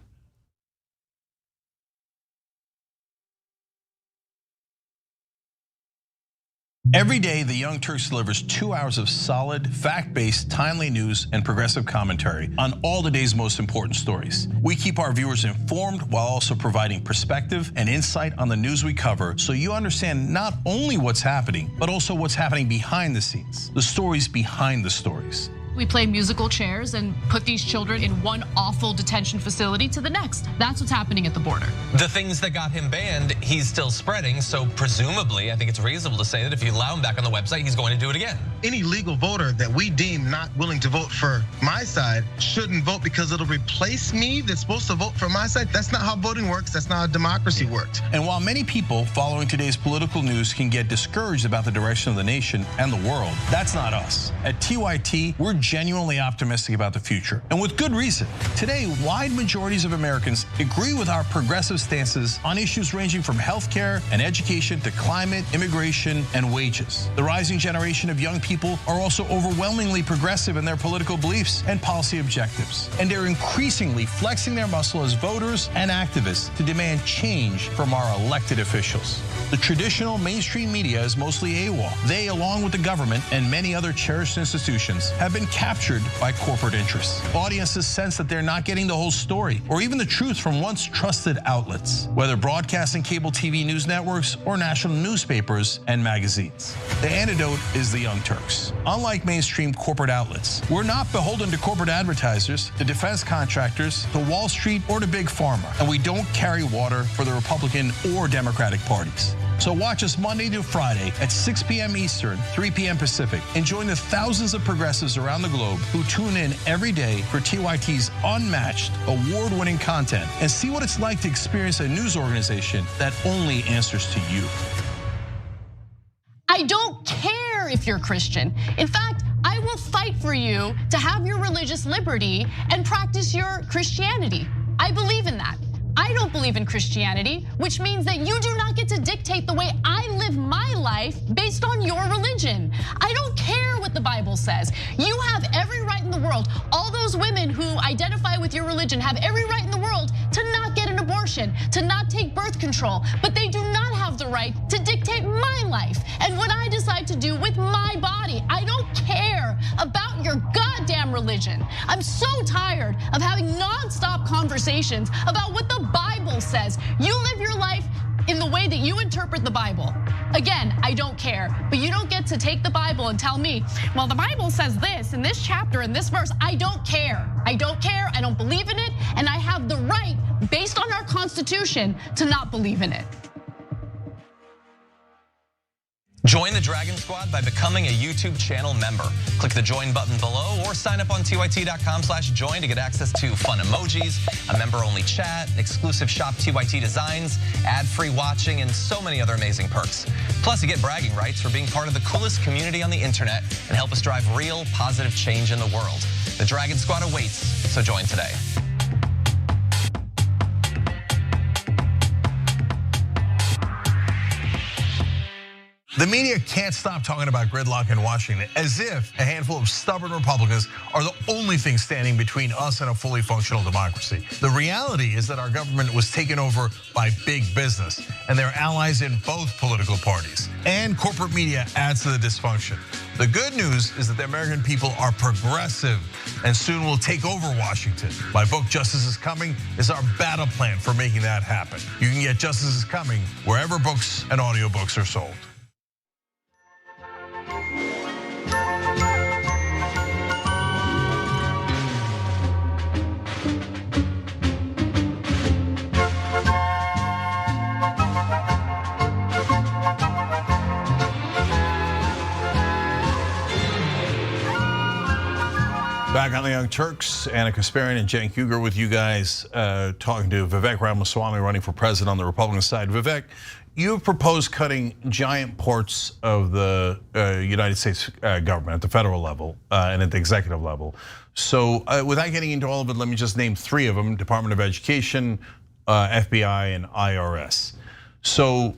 Every day, the Young Turks delivers 2 hours of solid, fact-based, timely news and progressive commentary on all the day's most important stories. We keep our viewers informed while also providing perspective and insight on the news we cover, so you understand not only what's happening, but also what's happening behind the scenes, the stories behind the stories. We play musical chairs and put these children in one awful detention facility to the next. That's what's happening at the border. The things that got him banned, he's still spreading. So presumably, I think it's reasonable to say that if you allow him back on the website, he's going to do it again. Any legal voter that we deem not willing to vote for my side shouldn't vote because it'll replace me that's supposed to vote for my side. That's not how voting works. That's not how democracy works. And while many people following today's political news can get discouraged about the direction of the nation and the world, that's not us. At TYT, we're genuinely optimistic about the future, and with good reason. Today, wide majorities of Americans agree with our progressive stances on issues ranging from healthcare and education to climate, immigration, and wages. The rising generation of young people are also overwhelmingly progressive in their political beliefs and policy objectives, and they're increasingly flexing their muscle as voters and activists to demand change from our elected officials. The traditional mainstream media is mostly AWOL. They, along with the government and many other cherished institutions, have been captured by corporate interests. Audiences sense that they're not getting the whole story or even the truth from once trusted outlets, whether broadcasting cable TV news networks or national newspapers and magazines. The antidote is the Young Turks. Unlike mainstream corporate outlets, we're not beholden to corporate advertisers, to defense contractors, to Wall Street, or to Big Pharma, and we don't carry water for the Republican or Democratic parties. So watch us Monday through Friday at 6 p.m. Eastern, 3 p.m. Pacific, and join the thousands of progressives around the globe who tune in every day for TYT's unmatched, award-winning content and see what it's like to experience a news organization that only answers to you. I don't care if you're Christian. In fact, I will fight for you to have your religious liberty and practice your Christianity. I believe in that. I don't believe in Christianity, which means that you do not get to dictate the way I live my life based on your religion. I don't care what the Bible says. You have every right in the world. All those women who identify with your religion have every right in the world to not get an abortion, to not take birth control, but they do not have the right to dictate my life and what I decide to do with my body. I don't care about your goddamn religion. I'm so tired of having nonstop conversations about what the Bible says. You live your life in the way that you interpret the Bible. Again, I don't care, but you don't get to take the Bible and tell me, well, the Bible says this in this chapter, in this verse. I don't care. I don't care. I don't believe in it. And I have the right, based on our Constitution, to not believe in it. Join the Dragon Squad by becoming a YouTube channel member. Click the join button below or sign up on tyt.com/join to get access to fun emojis, a member-only chat, exclusive shop TYT designs, ad-free watching, and so many other amazing perks. Plus, you get bragging rights for being part of the coolest community on the internet and help us drive real positive change in the world. The Dragon Squad awaits, so join today. The media can't stop talking about gridlock in Washington, as if a handful of stubborn Republicans are the only thing standing between us and a fully functional democracy. The reality is that our government was taken over by big business and their allies in both political parties. And corporate media adds to the dysfunction. The good news is that the American people are progressive and soon will take over Washington. My book, Justice is Coming, is our battle plan for making that happen. You can get Justice is Coming wherever books and audiobooks are sold. Back on the Young Turks, Ana Kasparian and Cenk Uygur with you guys, talking to Vivek Ramaswamy running for president on the Republican side. Vivek, you have proposed cutting giant parts of the United States government at the federal level and at the executive level. So without getting into all of it, let me just name three of them: Department of Education, FBI, and IRS. So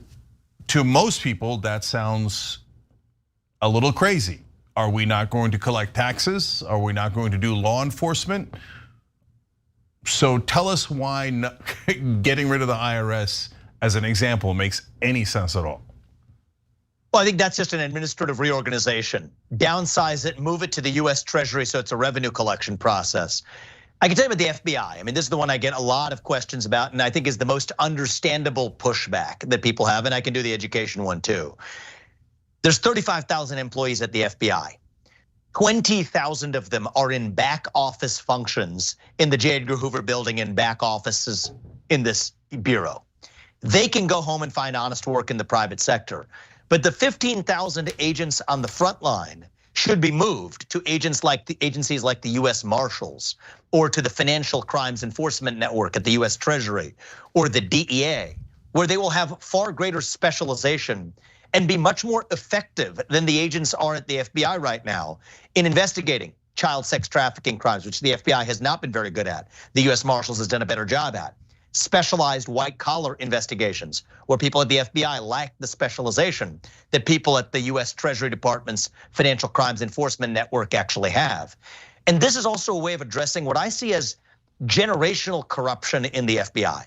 to most people, that sounds a little crazy. Are we not going to collect taxes? Are we not going to do law enforcement? So tell us why getting rid of the IRS, as an example, makes any sense at all. Well, I think that's just an administrative reorganization. Downsize it, move it to the US Treasury so it's a revenue collection process. I can tell you about the FBI. I mean, this is the one I get a lot of questions about, and I think is the most understandable pushback that people have, and I can do the education one too. There's 35,000 employees at the FBI. 20,000 of them are in back office functions in the J. Edgar Hoover building and back offices in this bureau. They can go home and find honest work in the private sector. But the 15,000 agents on the front line should be moved to agencies like the US Marshals, or to the Financial Crimes Enforcement Network at the US Treasury, or the DEA, where they will have far greater specialization and be much more effective than the agents are at the FBI right now in investigating child sex trafficking crimes, which the FBI has not been very good at. The US Marshals has done a better job at. Specialized white collar investigations, where people at the FBI lack the specialization that people at the US Treasury Department's Financial Crimes Enforcement Network actually have. And this is also a way of addressing what I see as generational corruption in the FBI.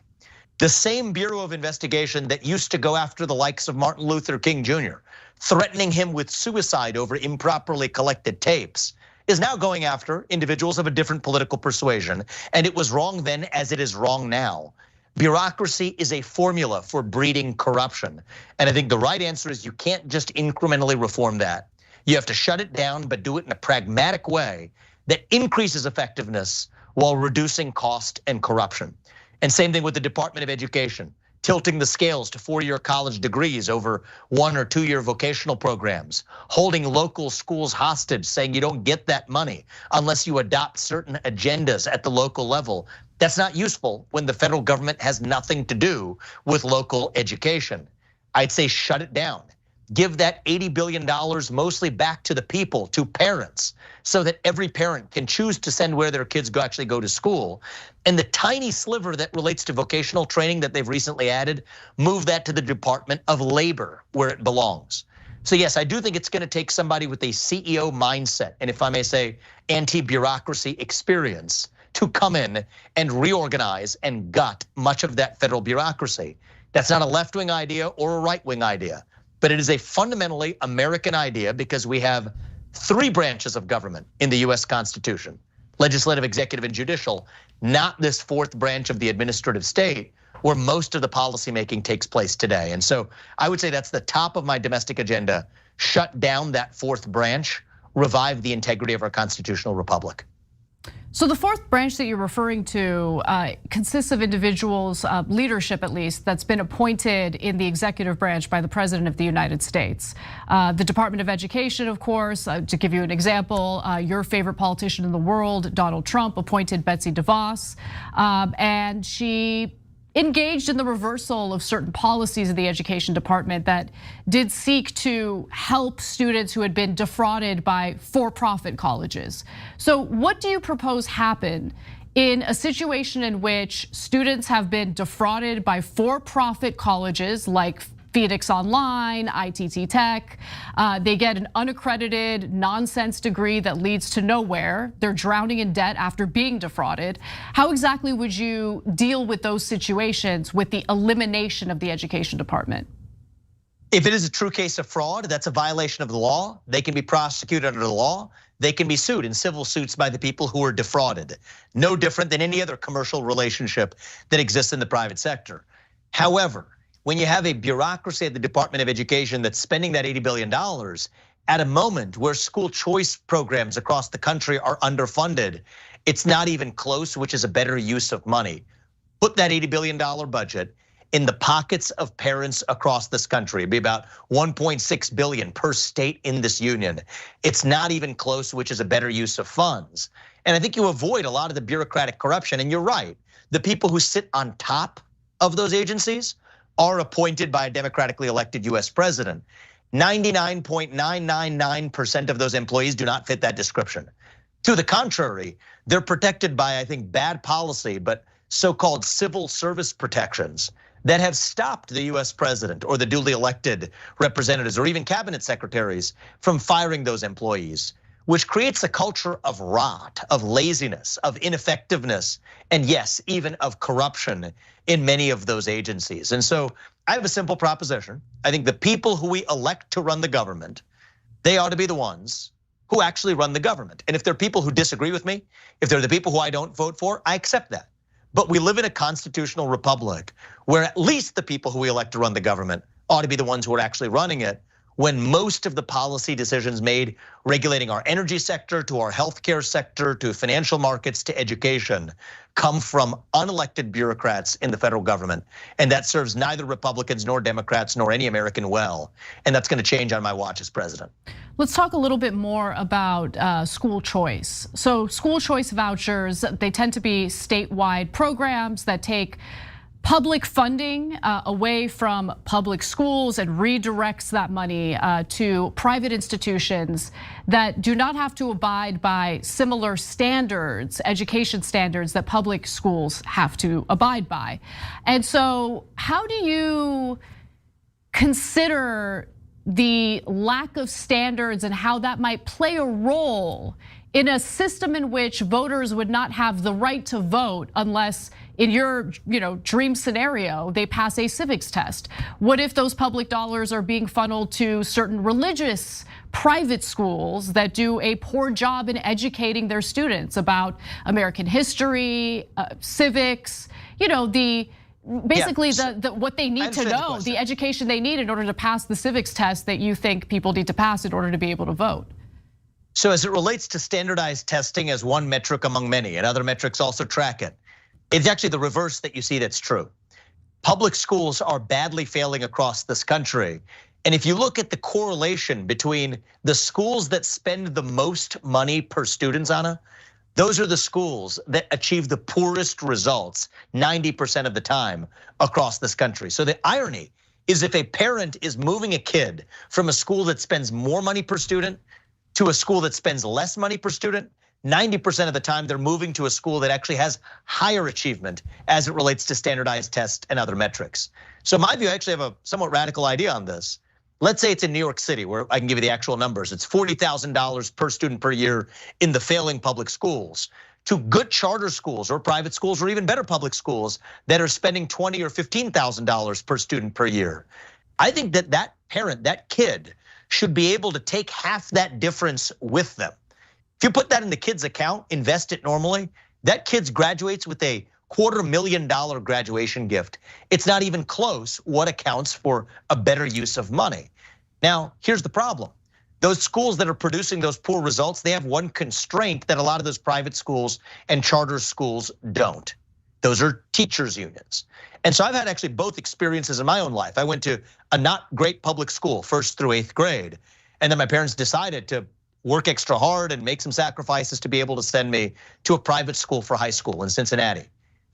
The same Bureau of Investigation that used to go after the likes of Martin Luther King Jr., threatening him with suicide over improperly collected tapes, is now going after individuals of a different political persuasion. And it was wrong then as it is wrong now. Bureaucracy is a formula for breeding corruption. And I think the right answer is you can't just incrementally reform that. You have to shut it down, but do it in a pragmatic way that increases effectiveness while reducing cost and corruption. And same thing with the Department of Education, tilting the scales to 4-year college degrees over 1 or 2 year vocational programs, holding local schools hostage, saying you don't get that money unless you adopt certain agendas at the local level. That's not useful when the federal government has nothing to do with local education. I'd say shut it down. Give that $80 billion mostly back to the people, to parents, so that every parent can choose to send where their kids actually go to school. And the tiny sliver that relates to vocational training that they've recently added, move that to the Department of Labor where it belongs. So yes, I do think it's gonna take somebody with a CEO mindset, and if I may say, anti-bureaucracy experience, to come in and reorganize and gut much of that federal bureaucracy. That's not a left-wing idea or a right-wing idea, but it is a fundamentally American idea because we have 3 branches of government in the US Constitution: legislative, executive, and judicial, not this 4th branch of the administrative state where most of the policymaking takes place today. And so I would say that's the top of my domestic agenda: shut down that 4th branch, revive the integrity of our constitutional republic. So the 4th branch that you're referring to consists of individuals, leadership at least, that's been appointed in the executive branch by the President of the United States. The Department of Education, of course, to give you an example, your favorite politician in the world, Donald Trump, appointed Betsy DeVos, and she engaged in the reversal of certain policies of the education department that did seek to help students who had been defrauded by for-profit colleges. So what do you propose happen in a situation in which students have been defrauded by for-profit colleges like Phoenix Online, ITT Tech, they get an unaccredited nonsense degree that leads to nowhere. They're drowning in debt after being defrauded. How exactly would you deal with those situations with the elimination of the education department? If it is a true case of fraud, that's a violation of the law. They can be prosecuted under the law. They can be sued in civil suits by the people who are defrauded. No different than any other commercial relationship that exists in the private sector. However, when you have a bureaucracy at the Department of Education that's spending that $80 billion at a moment where school choice programs across the country are underfunded, it's not even close, which is a better use of money. Put that $80 billion budget in the pockets of parents across this country. It'd be about 1.6 billion per state in this union. It's not even close, which is a better use of funds. And I think you avoid a lot of the bureaucratic corruption. And you're right, the people who sit on top of those agencies are appointed by a democratically elected US president. 99.999% of those employees do not fit that description. To the contrary, they're protected by, I think, bad policy, but so-called civil service protections that have stopped the US president or the duly elected representatives or even cabinet secretaries from firing those employees, which creates a culture of rot, of laziness, of ineffectiveness, and yes, even of corruption in many of those agencies. And so I have a simple proposition. I think the people who we elect to run the government, they ought to be the ones who actually run the government. And if there are people who disagree with me, if they're the people who I don't vote for, I accept that. But we live in a constitutional republic where at least the people who we elect to run the government ought to be the ones who are actually running it, when most of the policy decisions made regulating our energy sector to our healthcare sector to financial markets to education come from unelected bureaucrats in the federal government. And that serves neither Republicans nor Democrats nor any American well. And that's going to change on my watch as president. Let's talk a little bit more about school choice. So school choice vouchers, they tend to be statewide programs that take public funding away from public schools and redirects that money to private institutions that do not have to abide by similar standards, education standards that public schools have to abide by. And so how do you consider the lack of standards and how that might play a role in a system in which voters would not have the right to vote unless, in your dream scenario, they pass a civics test? What if those public dollars are being funneled to certain religious private schools that do a poor job in educating their students about American history, civics, basically what they need to know, the education they need in order to pass the civics test that you think people need to pass in order to be able to vote? So as it relates to standardized testing as one metric among many, and other metrics also track it, it's actually the reverse that you see that's true. Public schools are badly failing across this country. And if you look at the correlation between the schools that spend the most money per student, Ana, those are the schools that achieve the poorest results 90% of the time across this country. So the irony is if a parent is moving a kid from a school that spends more money per student to a school that spends less money per student, 90% of the time they're moving to a school that actually has higher achievement as it relates to standardized tests and other metrics. So in my view, I actually have a somewhat radical idea on this. Let's say it's in New York City, where I can give you the actual numbers. It's $40,000 per student per year in the failing public schools, to good charter schools or private schools or even better public schools that are spending $20,000 or $15,000 per student per year. I think that parent, that kid, should be able to take half that difference with them. If you put that in the kid's account, invest it normally, that kid graduates with a $250,000 graduation gift. It's not even close what accounts for a better use of money. Now, here's the problem. Those schools that are producing those poor results, they have one constraint that a lot of those private schools and charter schools don't. Those are teachers' unions. And so I've had actually both experiences in my own life. I went to a not great public school, 1st through 8th grade. And then my parents decided to work extra hard and make some sacrifices to be able to send me to a private school for high school in Cincinnati.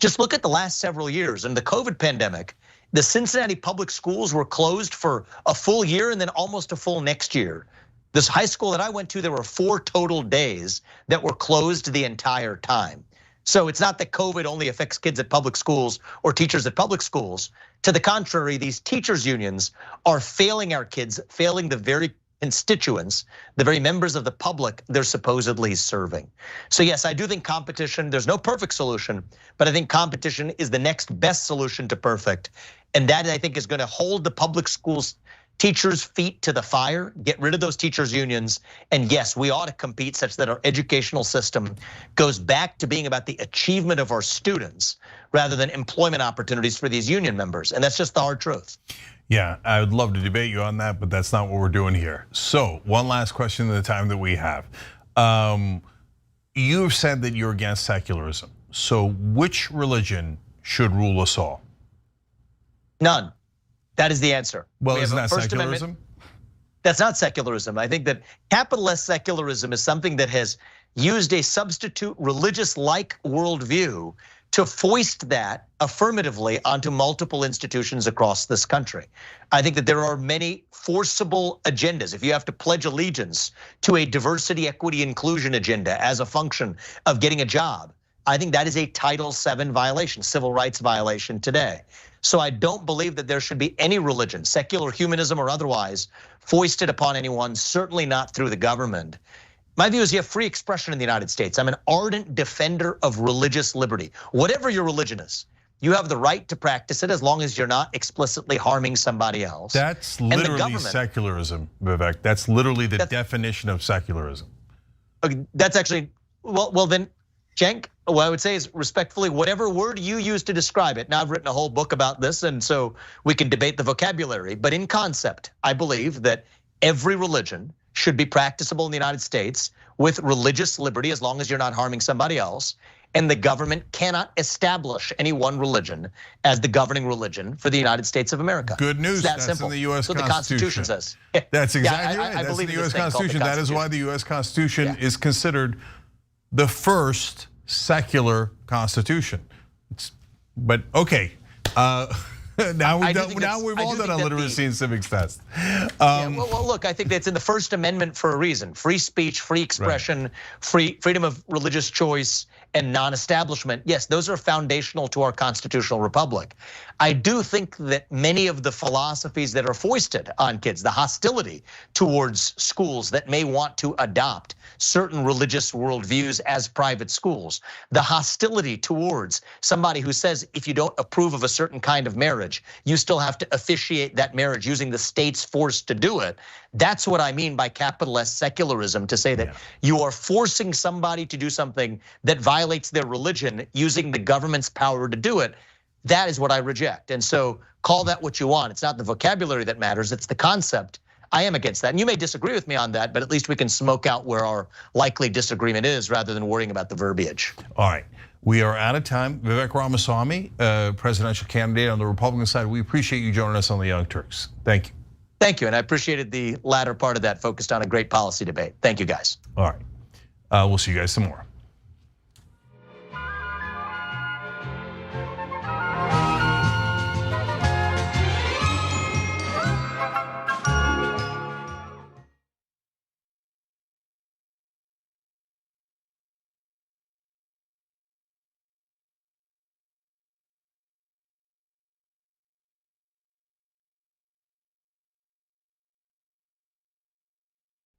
Just look at the last several years. In the COVID pandemic, the Cincinnati public schools were closed for a full year and then almost a full next year. This high school that I went to, there were 4 total days that were closed the entire time. So it's not that COVID only affects kids at public schools or teachers at public schools. To the contrary, these teachers' unions are failing our kids, failing the very constituents, the very members of the public they're supposedly serving. So yes, I do think competition, there's no perfect solution, but I think competition is the next best solution to perfect. And that, I think, is going to hold the public schools teachers' feet to the fire, get rid of those teachers' unions. And yes, we ought to compete such that our educational system goes back to being about the achievement of our students rather than employment opportunities for these union members. And that's just the hard truth. Yeah, I would love to debate you on that, but that's not what we're doing here. So one last question in the time that we have. You've said that you're against secularism. So which religion should rule us all? None. That is the answer. Well, isn't that secularism? That's not secularism. I think that capital S secularism is something that has used a substitute religious-like worldview to foist that affirmatively onto multiple institutions across this country. I think that there are many forcible agendas. If you have to pledge allegiance to a diversity, equity, inclusion agenda as a function of getting a job, I think that is a Title VII violation, civil rights violation today. So I don't believe that there should be any religion, secular humanism or otherwise, foisted upon anyone, certainly not through the government. My view is you have free expression in the United States. I'm an ardent defender of religious liberty. Whatever your religion is, you have the right to practice it as long as you're not explicitly harming somebody else. That's literally secularism, Vivek. That's literally the definition of secularism. That's actually, well then, Cenk, what I would say is respectfully, whatever word you use to describe it. Now I've written a whole book about this, and so we can debate the vocabulary. But in concept, I believe that every religion should be practicable in the United States with religious liberty as long as you're not harming somebody else. And the government cannot establish any one religion as the governing religion for the United States of America. Good news. That's simple. In the U.S. That's what the Constitution says. That's exactly right. I That's in believe the in U.S. this thing called the Constitution. That is why the U.S. Constitution is considered the first secular constitution. But okay. Now we've all done a literacy and civics test. Well, look, I think that's in the First Amendment for a reason. Free speech, free expression, freedom of religious choice, and non-establishment. Yes, those are foundational to our constitutional republic. I do think that many of the philosophies that are foisted on kids, the hostility towards schools that may want to adopt certain religious worldviews as private schools, the hostility towards somebody who says if you don't approve of a certain kind of marriage, you still have to officiate that marriage using the state's force to do it. That's what I mean by capital S secularism, to say that you are forcing somebody to do something that violates their religion using the government's power to do it. That is what I reject. And so call that what you want. It's not the vocabulary that matters, it's the concept. I am against that. And you may disagree with me on that, but at least we can smoke out where our likely disagreement is rather than worrying about the verbiage. All right. We are out of time. Vivek Ramaswamy, presidential candidate on the Republican side. We appreciate you joining us on the Young Turks. Thank you. Thank you, and I appreciated the latter part of that, focused on a great policy debate. Thank you, guys. All right, we'll see you guys some more.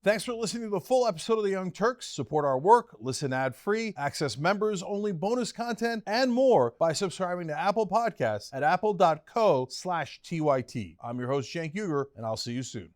Thanks for listening to the full episode of The Young Turks. Support our work, listen ad-free, access members-only bonus content, and more by subscribing to Apple Podcasts at apple.co/TYT. I'm your host, Cenk and I'll see you soon.